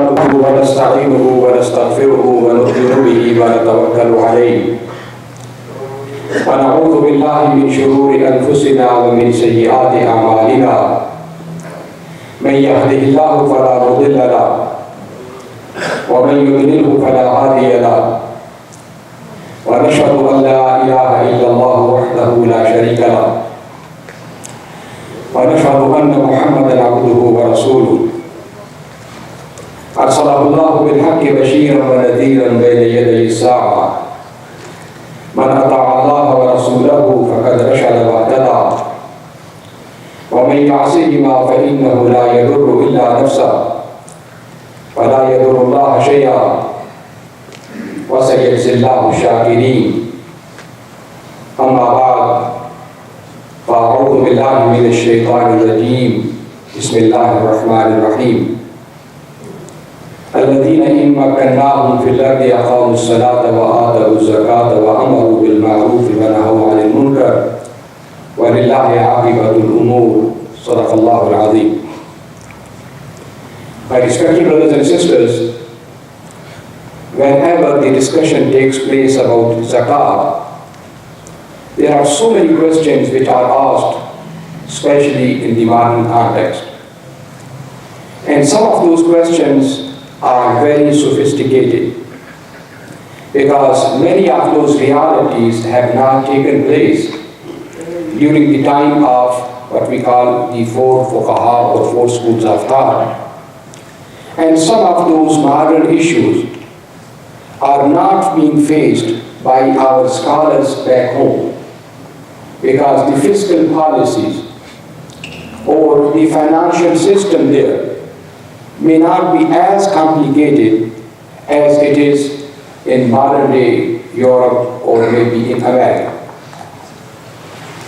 نحمده ونستعينه ونستغفره ونؤمن به ونتوكل عليه ونعوذ بالله من شرور أنفسنا ومن سيئات أعمالنا من يهده الله فلا مضل له ومن يضلله فلا هادي له ونشهد أن لا إله إلا الله وحده لا شريك له ونشهد أن محمدا عبده ورسوله أرسله الله بالحق بشيرا ونذيرا بين يدي الساعة من أطاع الله ورسوله فقد رشد واهتدى ومن يعصهما فإنه لا يضر إلا نفسه ولا يضر الله شيئا وسيجزي الله الشاكرين أما بعد فأعوذ بالله من الشيطان الرجيم بسم الله الرحمن الرحيم الذين إن مكناهم في الأرض أقاموا الصلاة وآتوا الزكاة وأمروا بالمعروف ونهوا عن المنكر ولله عاقبة الأمور صدق الله العظيم. My respected brothers and sisters, whenever the discussion takes place about Zakat, there are so many questions which are asked, especially in the modern context. And some of those questions are very sophisticated because many of those realities have not taken place during the time of what we call the four fuqaha or four schools of thought. And some of those modern issues are not being faced by our scholars back home because the fiscal policies or the financial system there may not be as complicated as it is in modern day Europe or maybe in America.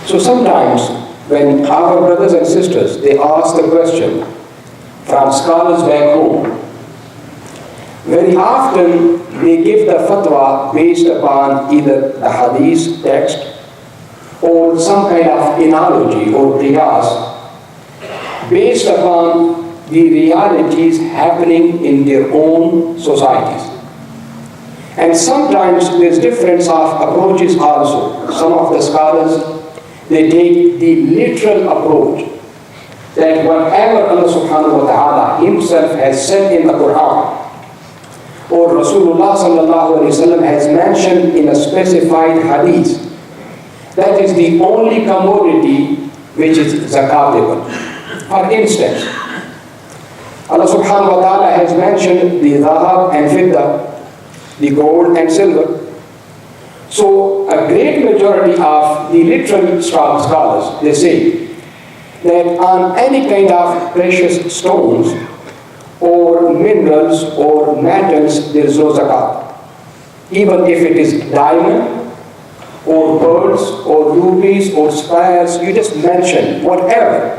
So sometimes when our brothers and sisters, they ask the question from scholars back home, very often they give the fatwa based upon either the hadith text or some kind of analogy or qiyas based upon the realities happening in their own societies. And sometimes there's difference of approaches also. Some of the scholars, they take the literal approach that whatever Allah subhanahu wa ta'ala himself has said in the Quran or Rasulullah sallallahu alayhi wa sallam has mentioned in a specified hadith, that is the only commodity which is zakatable. For instance, Allah subhanahu wa ta'ala has mentioned the dhahab and fidda, the gold and silver. So a great majority of the literal scholars, they say that on any kind of precious stones or minerals or metals, there is no zakat. Even if it is diamond or pearls or rubies or sapphires, you just mention whatever.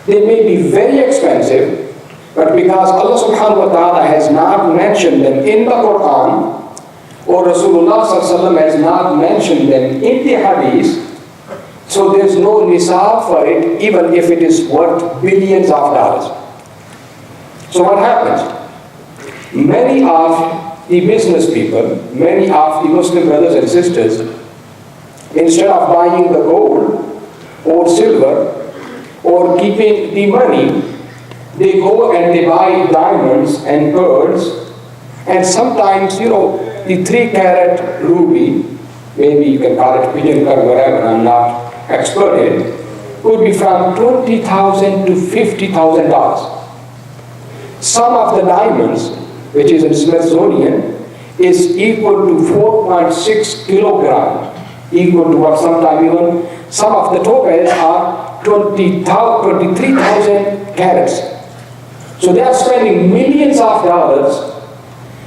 They may be very expensive, but because Allah subhanahu wa ta'ala has not mentioned them in the Quran, or Rasulullah sallallahu alaihi wasallam has not mentioned them in the hadith, so there's no nisab for it, even if it is worth billions of dollars. So what happens? Many of the business people, many of the Muslim brothers and sisters, instead of buying the gold or silver or keeping the money, they go and they buy diamonds and pearls, and sometimes, the 3-carat ruby, maybe you can call it pigeon cut, whatever, I'm not expert in it, would be from $20,000 to $50,000. Some of the diamonds, which is in Smithsonian, is equal to 4.6 kilograms, equal to what sometimes even some of the topaz are 23,000 carats. So they are spending millions of dollars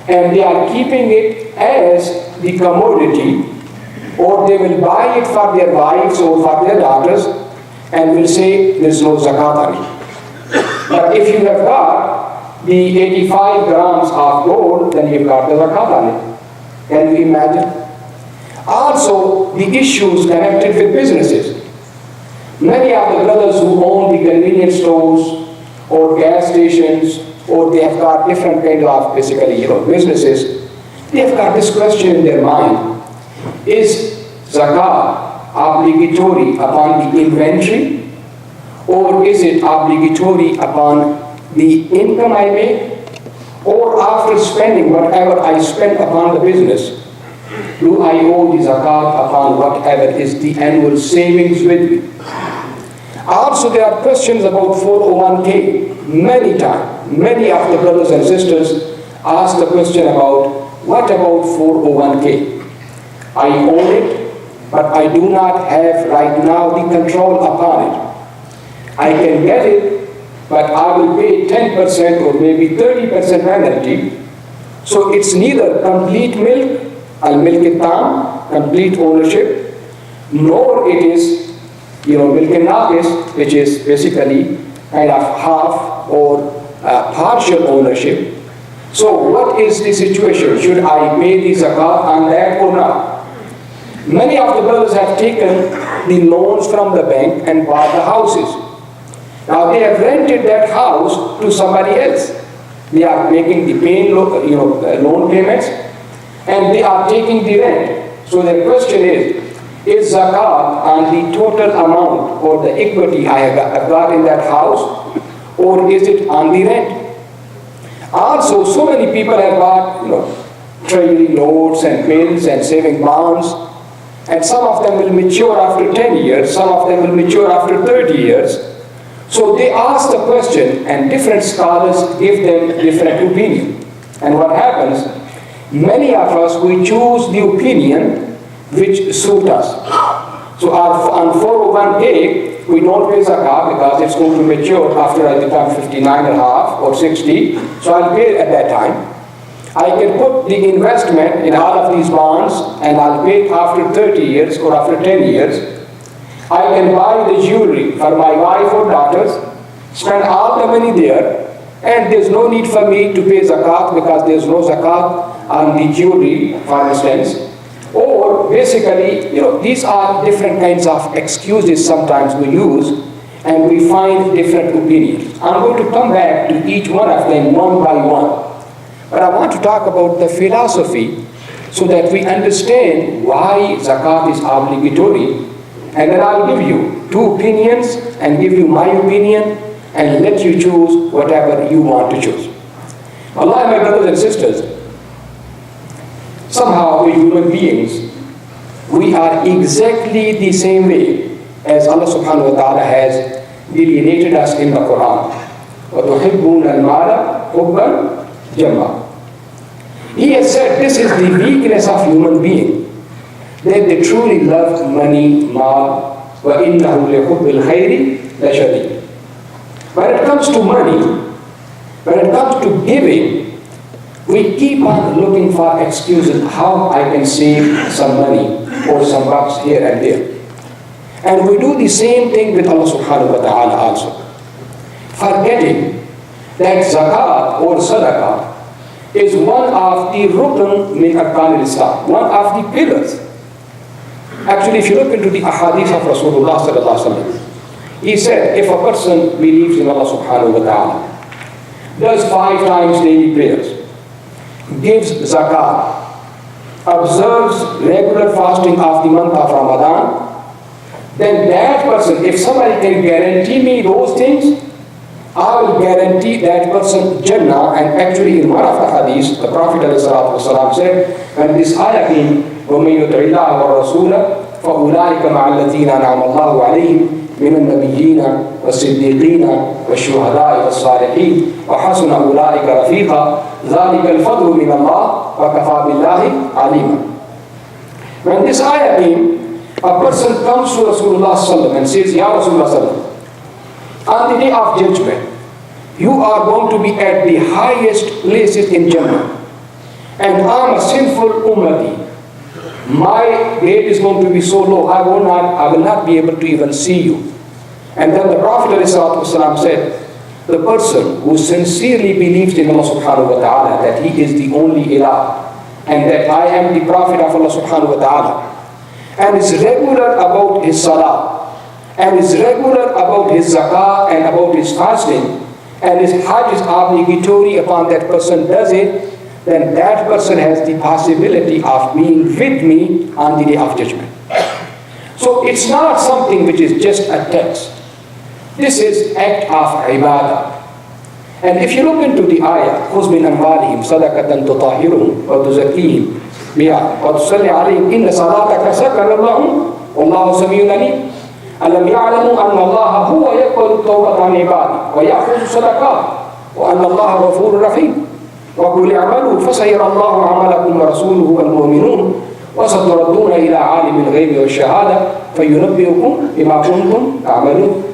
and they are keeping it as the commodity, or they will buy it for their wives or for their daughters and will say there is no zakat on it. But if you have got the 85 grams of gold, then you've got the zakat on it. Can you imagine? Also, the issues connected with businesses. Many of the brothers who own the convenience stores or gas stations or they have got different kind of basically, businesses, they have got this question in their mind: is zakat obligatory upon the inventory, or is it obligatory upon the income I make, or after spending whatever I spend upon the business, do I owe the zakat upon whatever is the annual savings with me? Also, there are questions about 401k. Many times, many of the brothers and sisters ask the question about, what about 401k? I own it, but I do not have right now the control upon it. I can get it, but I will pay 10% or maybe 30% penalty. So it's neither complete milk, al-milk al-tam, complete ownership, nor it is milk al-naqis, which is basically kind of half or partial ownership. So what is the situation? Should I pay the zakat on that or not? Many of the brothers have taken the loans from the bank and bought the houses. Now they have rented that house to somebody else. They are making the loan payments, and they are taking the rent. So the question is zakat on the total amount or the equity I have got in that house, or is it on the rent? Also, so many people have bought treasury notes and bills and saving bonds, and some of them will mature after 10 years, some of them will mature after 30 years. So they ask the question, and different scholars give them different opinion. And what happens, many of us, we choose the opinion which suit us. So on 401k, we don't pay zakat because it's going to mature after I become 59 and a half or 60, so I'll pay at that time. I can put the investment in all of these bonds and I'll pay it after 30 years or after 10 years. I can buy the jewelry for my wife or daughters, spend all the money there, and there's no need for me to pay zakat because there's no zakat on the jewelry, for instance. Or basically, these are different kinds of excuses sometimes we use, and we find different opinions. I'm going to come back to each one of them one by one. But I want to talk about the philosophy so that we understand why zakat is obligatory. And then I'll give you two opinions and give you my opinion and let you choose whatever you want to choose. Allah, my brothers and sisters, somehow we human beings, we are exactly the same way as Allah subhanahu wa ta'ala has delineated us in the Quran. وَتُحِبُّونَ الْمَالَ حُبًّا جَمًّا. He has said this is the weakness of human being, that they truly love money, mal, وَإِنَّهُ لِحُبِّ الْخَيْرِ لَشَدِيدٌ. When it comes to money, when it comes to giving, we keep on looking for excuses how I can save some money or some bucks here and there. And we do the same thing with Allah subhanahu wa ta'ala also, forgetting that zakat or sadaqah is one of the rukn min arkan al-Islam, one of the pillars. Actually, if you look into the ahadith of Rasulullah sallallahu alaihi wasallam, he said, if a person believes in Allah subhanahu wa ta'ala, does 5 times daily prayers, gives zakat, observes regular fasting of the month of Ramadan, then that person, if somebody can guarantee me those things, I will guarantee that person Jannah. And actually in one of the hadiths, the Prophet ﷺ said, when this ayah came, وَمَن يُطِعِ اللَّهَ وَالرَّسُولَ فَأُولَٰئِكَ مَعَ الَّذِينَ أَنْعَمَ اللَّهُ عَلَيْهِمْ مِنَ النَّبِيِّينَ وَالصِّدِّيقِينَ وَالشُّهَدَاءِ وَالصَّالِحِينَ وَحَسُنَ أُولَٰئِكَ رَفِيقًا ذَلِكَ الْفَضْلُ مِنَ اللَّهِ وَكَفَىٰ بِاللَّهِ عَلِيمًا. When this ayah came, a person comes to Rasulullah ﷺ and says, Ya Rasulullah ﷺ, on the day of judgment, you are going to be at the highest places in Jannah, and I'm a sinful ummati. My grade is going to be so low, I will not be able to even see you. And then the Prophet ﷺ said, the person who sincerely believes in Allah subhanahu wa ta'ala, that He is the only ilah, and that I am the Prophet of Allah subhanahu wa ta'ala, and is regular about his salah, and is regular about his zakah and about his fasting, and his Hajj is obligatory upon that person does it, then that person has the possibility of being with me on the Day of Judgment. So it's not something which is just a text. This is act of ibadah. And if you look into the ayah, خُذْ مِنْ أَمْوَالِهِمْ صَدَقَةً تُطَهِّرُهُمْ وَتُزَكِّيهِمْ بِهَا وَتُصَلِّ عَلَيْهِمْ إِنَّ صَلَاتَكَ سَكَنٌ لَهُمْ وَاللَّهُ سَمِيعٌ عَلِيمٌ أَلَمْ يَعْلَمُوا أَنَّ اللَّهَ هُوَ يَقْبَلُ التَّوْبَةَ عَنْ عِبَادِهِ وَيَأْخُذُ الصَّدَقَاتِ وَأَنَّ اللَّهَ غَفُورٌ رَحِيمٌ وَقُلْ اعْمَلُوا فَسَيَرَى اللَّهُ عَمَلَكُمْ وَرَسُولُهُ وَالْمُؤْمِنُونَ وَسَتُرَدُّونَ إِلَى عَالِمِ الْغَيْبِ وَالشَّهَادَةِ فَيُنَبِّئُكُم بِمَا كُنتُمْ تَعْمَلُونَ.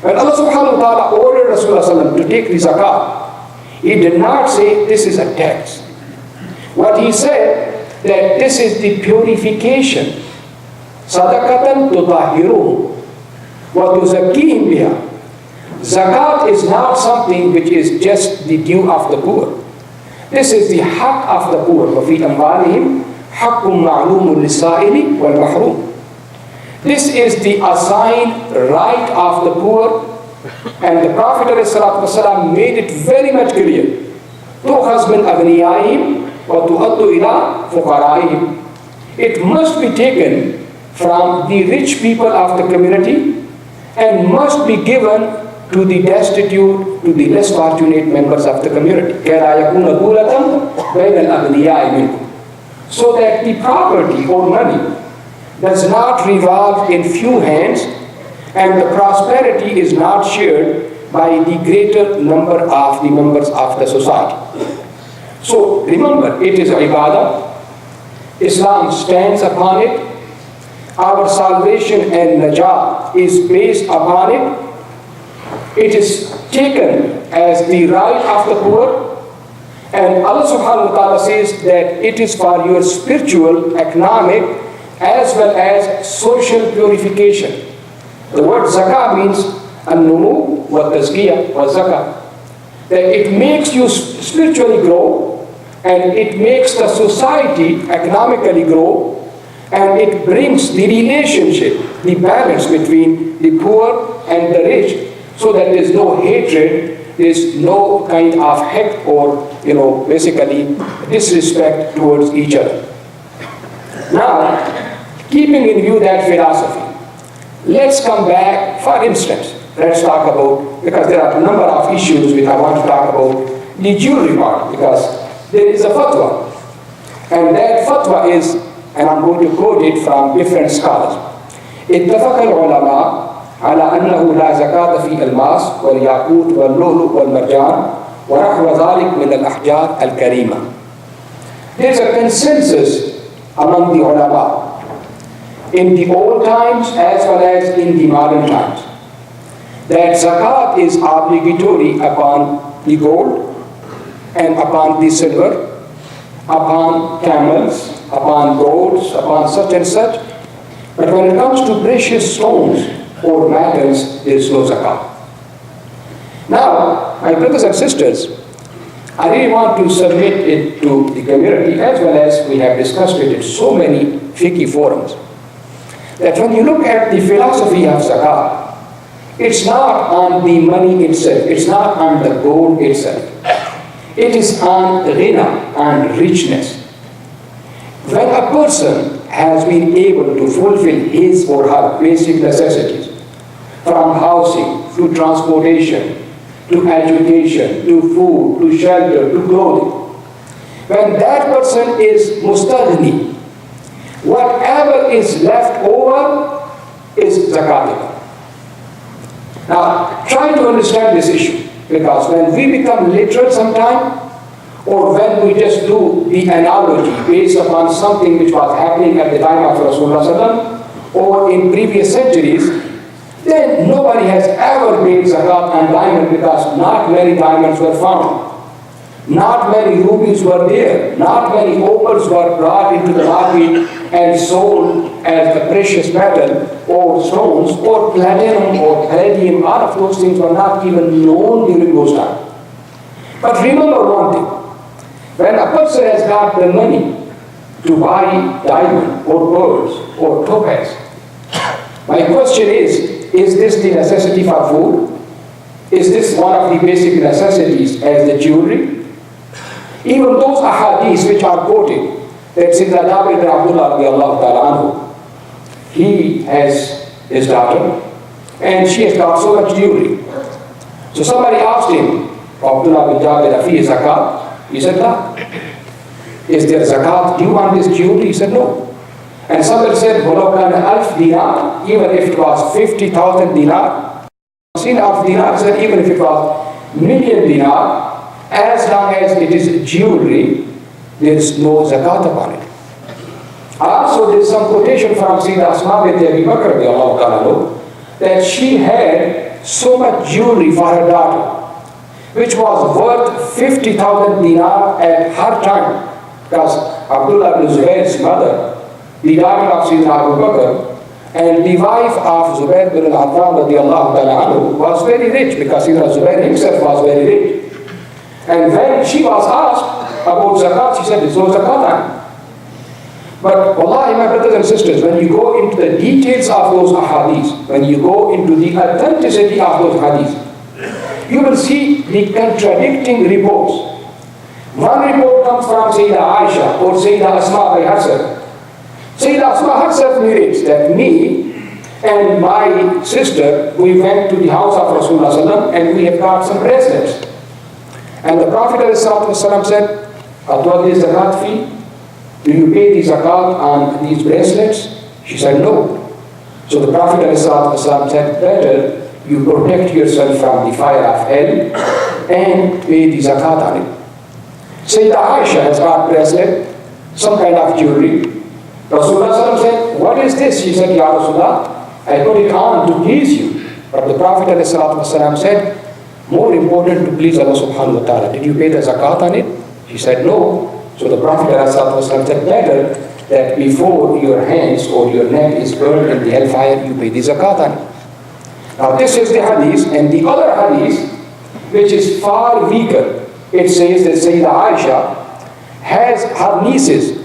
When Allah subhanahu wa ta'ala ordered Rasulullah to take the zakat, He did not say this is a tax. What He said, that this is the purification. Sadaqatan tutahhiruhum wa tuzakkihim biha. Zakat is not something which is just the due of the poor. This is the haqq of the poor. وَفِي أَمْوَالِهِمْ حَقٌّ مَعْلُومٌ لِلسَّائِلِ وَالْمَحْرُومِ. This is the assigned right of the poor, and the Prophet ﷺ made it very much clear. تُؤْخَذْ مِنْ أَغْنِيَائِهِمْ وَتُؤَدُّ إِلَىٰ فُقَرَائِهِمْ. It must be taken from the rich people of the community and must be given to the destitute, to the less fortunate members of the community. كَلَا يَكُونَ دُولَةً بَيْنَ الْأَغْنِيَاءِ مِنْكُمْ. So that the property or money does not revolve in few hands, and the prosperity is not shared by the greater number of the members of the society. So remember, it is ibadah. Islam stands upon it. Our salvation and najat is based upon it. It is taken as the right of the poor. And Allah subhanahu wa ta'ala says that it is for your spiritual, economic, as well as social purification. The word zakah means an-numu wa tazkiyah wa zakah. That it makes you spiritually grow, and it makes the society economically grow, and it brings the relationship, the balance between the poor and the rich, so that there is no hatred, there is no kind of hate or, basically disrespect towards each other. Now, keeping in view that philosophy, let's come back. For instance, let's talk about, because there are a number of issues which I want to talk about, the jewelry part, because there is a fatwa. And that fatwa is, and I'm going to quote it from different scholars. اتفق العلماء على أنه لا زكاة في الماس والياقوت واللؤلؤ والمرجان ونحو ذلك من الأحجار الكريمة. There is a consensus among the ulama in the old times as well as in the modern times that zakat is obligatory upon the gold and upon the silver, upon camels, upon goats, upon such and such. But when it comes to precious stones or metals, there is no zakat. Now, my brothers and sisters, I really want to submit it to the community, as well as we have discussed it in so many fiqh forums, that when you look at the philosophy of zakat, it's not on the money itself, it's not on the gold itself. It is on ghina, on richness. When a person has been able to fulfill his or her basic necessities, from housing to transportation, to education, to food, to shelter, to clothing, when that person is mustaghni, whatever is left over is zakatable. Now, try to understand this issue, because when we become literal sometime, or when we just do the analogy based upon something which was happening at the time of Rasulullah or in previous centuries, then nobody has ever paid zakat on diamond, because not many diamonds were found. Not many rubies were there. Not many opals were brought into the market and sold as a precious metal or stones or platinum or palladium. All of those things were not even known during those times. But remember one thing. When a person has got the money to buy diamond or pearls or topaz, my question is this the necessity for food? Is this one of the basic necessities as the jewelry? Even those ahadith which are quoted, that Sayyidina Jabir ibn Abdullah radiallahu ta'ala anhu, he has his daughter, and she has got so much jewelry. So somebody asked him, Abdullah bin Jabir, afi zakat? He said, no. Is there zakat due on this jewelry? He said, no. And somebody said, walau kana alf dinar, even if it was 50,000 dinar. Seen alf dinar, said even if it was million dinar, as long as it is jewelry, there is no zakat upon it. Also, there is some quotation from Sayyidina Asma bint Abi Bakr radiallahu ta'ala that she had so much jewelry for her daughter, which was worth 50,000 dinar at her time. Because Abdullah ibn Zubair's mother, the daughter of Sayyidina Abu Bakr, and the wife of Zubair bin al-Attam radiallahu ta'ala anhu, was very rich, because Sayyidina Zubair himself was very rich. And when she was asked about zakat, she said, there's no zakat on it. But wallahi, my brothers and sisters, when you go into the details of those ahadith, when you go into the authenticity of those hadiths, you will see the contradicting reports. One report comes from Sayyida Aisha or Sayyida Asma by herself. Sayyida Asma herself narrates that me and my sister, we went to the house of Rasulullah and we have got some bracelets. And the Prophet ﷺ said, Atwadi zakat fi? Do you pay the zakat on these bracelets? She said, no. So the Prophet ﷺ said, better you protect yourself from the fire of hell and pay the zakat on it. Sayyida Aisha has got bracelet, some kind of jewelry. Rasulullah said, what is this? She said, Ya Rasulullah, I put it on to please you. But the Prophet ﷺ said, more important to please Allah subhanahu wa ta'ala. Did you pay the zakat on it? She said, no. So the Prophet ﷺ said, better that before your hands or your neck is burned in the hellfire, you pay the zakat on it. Now this is the hadith, and the other hadith, which is far weaker, it says that Sayyida Aisha has her nieces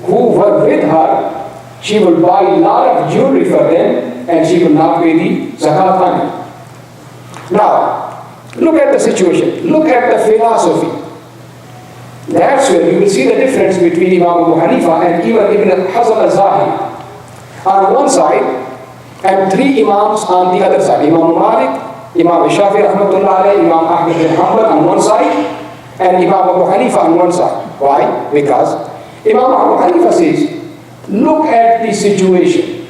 who were with her. She will buy a lot of jewelry for them, and she will not pay the zakat on it. Now, look at the situation. Look at the philosophy. That's where you will see the difference between Imam Abu Hanifa and even Ibn Hazm al-Zahiri on one side, and three Imams on the other side. Imam Malik, Imam Shafi rahmatullah alayhi, Imam Ahmad bin Hanbal on one side, and Imam Abu Hanifa on one side. Why? Because Imam Abu Hanifa says, look at the situation.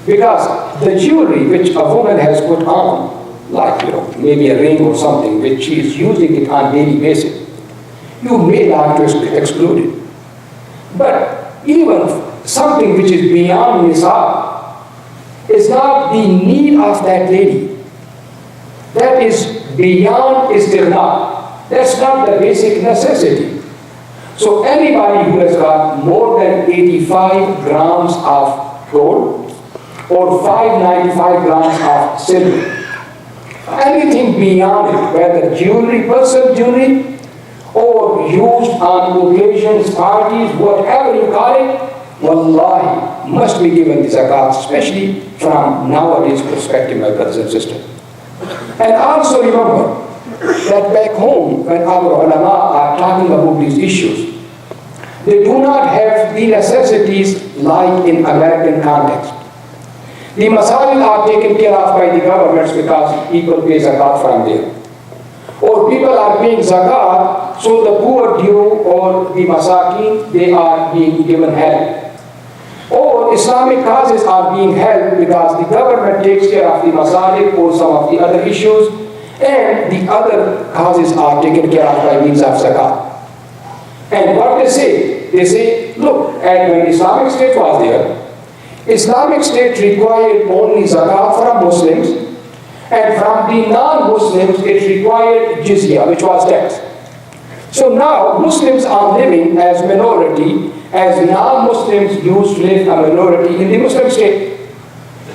Because the jewelry which a woman has put on, like maybe a ring or something, which she is using it on daily basis, you may like to exclude it. But even something which is beyond nisab is not the need of that lady. That is beyond istighna. That's not the basic necessity. So anybody who has got more than 85 grams of gold or 595 grams of silver, anything beyond it, whether jewelry, personal jewelry, or used on occasions, parties, whatever you call it, wallahi, must be given the zakat, especially from nowadays perspective, my brothers and sisters. And also remember that back home, when our ulama are talking about these issues, they do not have the necessities like in American context. The masail are taken care of by the governments because people pay zakat from there. Or people are paying zakat, so the poor due or the masakin, they are being given help. Or Islamic causes are being held because the government takes care of the masajid or some of the other issues, and the other causes are taken care of by means of zakat. And what they say, look, and when Islamic State was there, Islamic State required only zakat from Muslims, and from the non-Muslims it required jizya, which was tax. So now Muslims are living as minority, as non-Muslims used to live a minority in the Muslim state.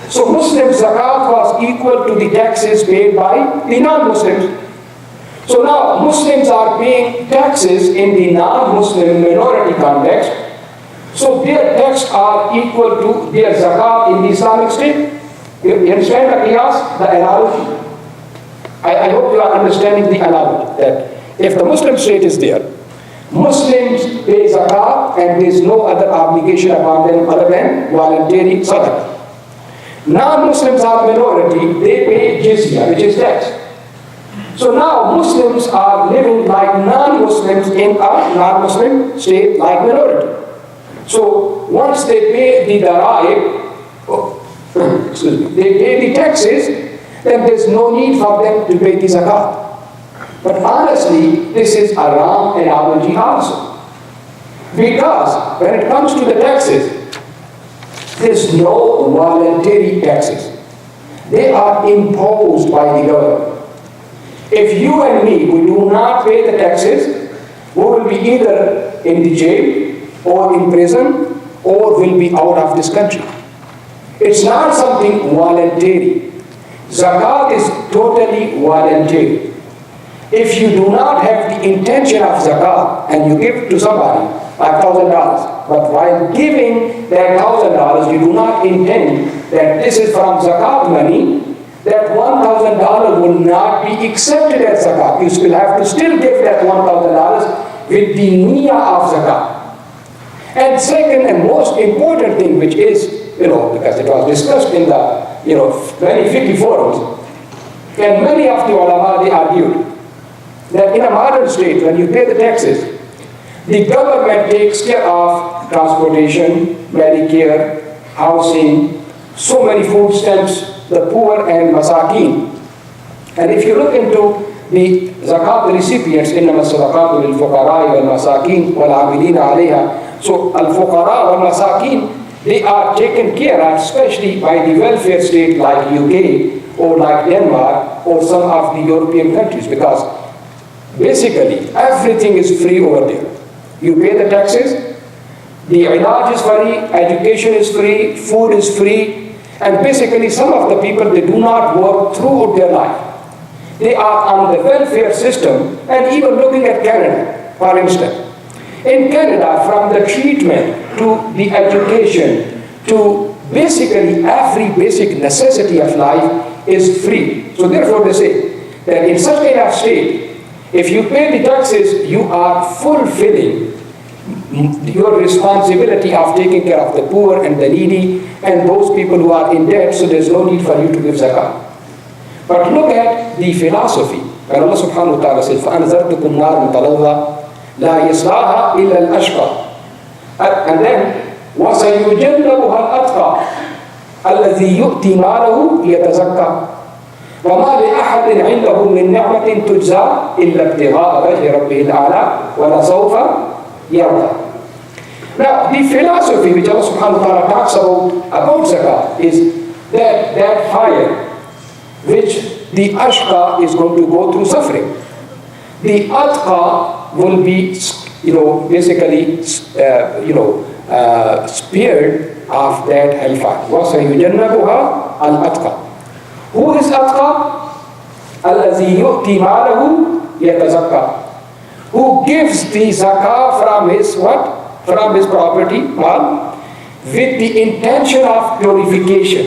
So Muslim zakat was equal to the taxes paid by the non-Muslims. So now Muslims are paying taxes in the non-Muslim minority context. So their taxes are equal to their zakat in the Islamic state. You understand the qiyas, the analogy? I hope you are understanding the analogy that if the Muslim state is there, Muslims pay zakat and there is no other obligation upon them other than voluntary sadaqah. Non-Muslims are minority, they pay jizya, which is tax. So now Muslims are living like non-Muslims in a non-Muslim state like minority. So once they pay the daraib, they pay the taxes, then there's no need for them to pay the zakat. But honestly, this is a wrong analogy also. Because when it comes to the taxes, there's no voluntary taxes. They are imposed by the government. If you and me, we do not pay the taxes, we will be either in the jail or in prison or will be out of this country. It's not something voluntary. Zakat is totally voluntary. If you do not have the intention of zakat and you give to somebody $1,000, but while giving that $1,000, you do not intend that this is from zakat money, that $1,000 will not be accepted as zakat. You will have to still give that $1,000 with the niyyah of zakat. And second and most important thing, which is, because it was discussed in the, many fiqh forums, and many of the ulama, they argued that in a modern state, when you pay the taxes, the government takes care of transportation, Medicare, housing, so many food stamps, the poor and masakin. And if you look into the zakat recipients, إنما الصدقات للفقراء والمساكين والعاملين عليها. So al-fuqara wal-masakin, they are taken care of, especially by the welfare state like UK or like Denmark or some of the European countries, because basically everything is free over there. You pay the taxes, the ilaj is free, education is free, food is free, and basically some of the people, they do not work throughout their life. They are on the welfare system. And even looking at Canada, for instance, in Canada, from the treatment to the education to basically every basic necessity of life is free. So therefore they say that in such kind of state, if you pay the taxes, you are fulfilling your responsibility of taking care of the poor and the needy and those people who are in debt, so there's no need for you to give zakat. But look at the philosophy. When Allah subhanahu wa ta'ala says, فَأَنْذَرْتُكُمْ نَارٌ تَلَظَّى لَا يَصْلَاهَا إِلَّا الْأَشْقَى. And then, وَسَيُجَنَّبُهَا الْأَتْقَى الَّذِي يُؤْتِي مَالَهُ يَتَزَكَّى وَمَا لِأَحَدٍ عِنْدَهُ مِنْ نِعْمَةٍ تُجْزَى إِلَّا ابْتِغَاءَ وَجْهِ رَبِّهِ الْأَعْلَى وَلَسَوْفَ يَرْضَى. Now, the philosophy which Allah subhanahu wa ta'ala talks about zakat is that fire which the ashqa is going to go through suffering. The atqa will be, basically, spared of that hellfire. وَسَيُجَنَّبُهَا الْأَتْقَى. Who is atqa? الَّذِي يُؤْتِي مَالَهُ يَتَزَكَّى. Who gives the zakah from his what? From his property, mal, with the intention of purification.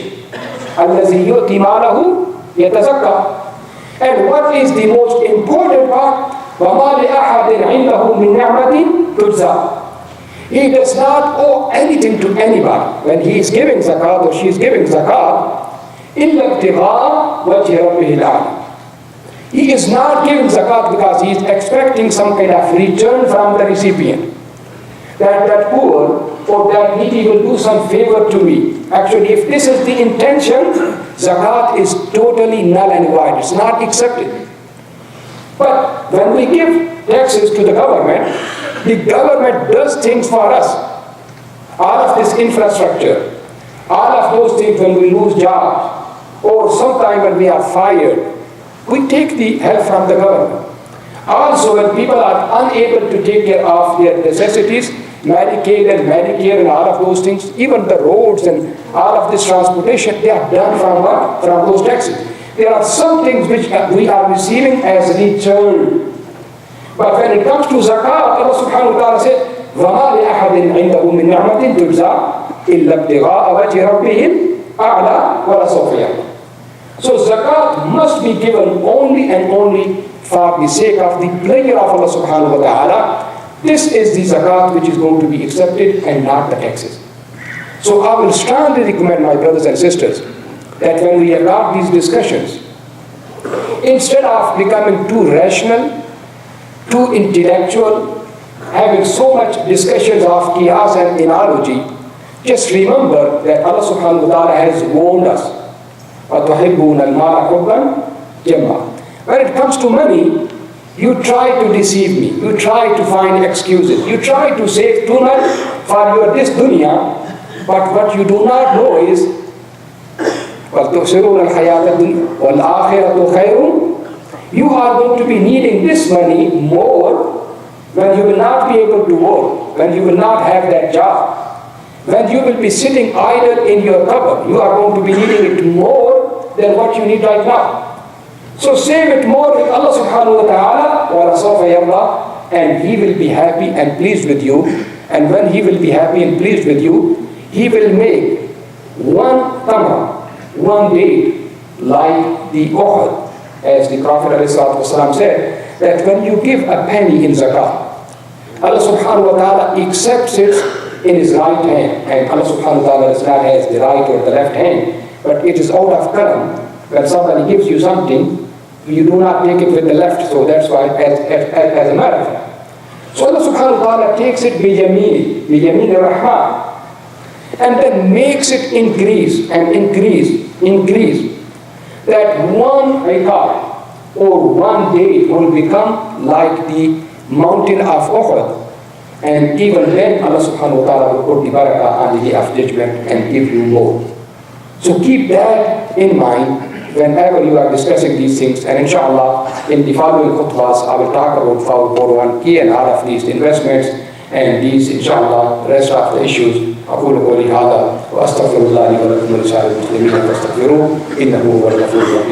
الَّذِي يُؤْتِي مَالَهُ يَتَزَكَّى. And what is the most important part? وَمَا لِأَحَدٍ عِنْدَهُ مِنْ نِعْمَةٍ تُجْزَى. He does not owe anything to anybody when he is giving zakat or she is giving zakat. إِلَّا ابْتِغَاءَ وَجْهِ رَبِّهِ الْأَعْلَى. He is not giving zakat because he is expecting some kind of return from the recipient. That poor or that needy will do some favor to me. Actually, if this is the intention, zakat is totally null and void. It's not accepted. But when we give taxes to the government does things for us. All of this infrastructure, all of those things when we lose jobs, or sometime when we are fired, we take the help from the government. Also, when people are unable to take care of their necessities, Medicaid and Medicare and all of those things, even the roads and all of this transportation, they are done from what? From those taxes. There are some things which we are receiving as return. But when it comes to zakat, Allah subhanahu wa ta'ala said, وَمَا لِأَحَدٍ عِنْدَهُ مِنْ نِعْمَةٍ تُجْزَى إِلَّا ابْتِغَاءَ وَجْهِ رَبِّهِ الْأَعْلَى وَلَسَوْفَ يَرْضَى. So zakat must be given only and only for the sake of the pleasure of Allah subhanahu wa ta'ala. This is the zakat which is going to be accepted and not the taxes. So I will strongly recommend my brothers and sisters that when we have these discussions, instead of becoming too rational, too intellectual, having so much discussions of qiyas and analogy, just remember that Allah subhanahu wa ta'ala has warned us. وَتُحِبُّونَ الْمَالَ حُبًّا جَمًّا. When it comes to money, you try to deceive me, you try to find excuses, you try to save too much for your this dunya, but what you do not know is وَتُؤْثِرُونَ الْحَيَاةَ الدُّنْيَا وَالْآخِرَةُ خَيْرٌ. You are going to be needing this money more when you will not be able to work, when you will not have that job, when you will be sitting idle in your cupboard. You are going to be needing it more than what you need right now. So save it more with Allah subhanahu wa ta'ala, وَلَسَوْفَ يَرْضَى, and He will be happy and pleased with you. And when He will be happy and pleased with you, He will make one tamra, one date, like the Uhud, as the Prophet ﷺ said, that when you give a penny in zakat, Allah subhanahu wa ta'ala accepts it in His right hand, and Allah subhanahu wa ta'ala does not have the right or the left hand, but it is out of karam. When somebody gives you something, you do not take it with the left, so that's why as a matter of fact. So Allah subhanahu wa ta'ala takes it bi-yamin ar-Rahman, and then makes it increase and increase, that one iqab or one day will become like the mountain of Uhud. And even then Allah subhanahu wa ta'ala will put the barakah on the day of judgment and give you more. So keep that in mind whenever you are discussing these things, and inshallah in the following khutbahs I will talk about 401k and all of these investments and these inshallah rest of the issues. أقول قولي هذا وأستغفر الله لي ولكم ولسائر المسلمين فاستغفروه إنه هو الغفور الرحيم.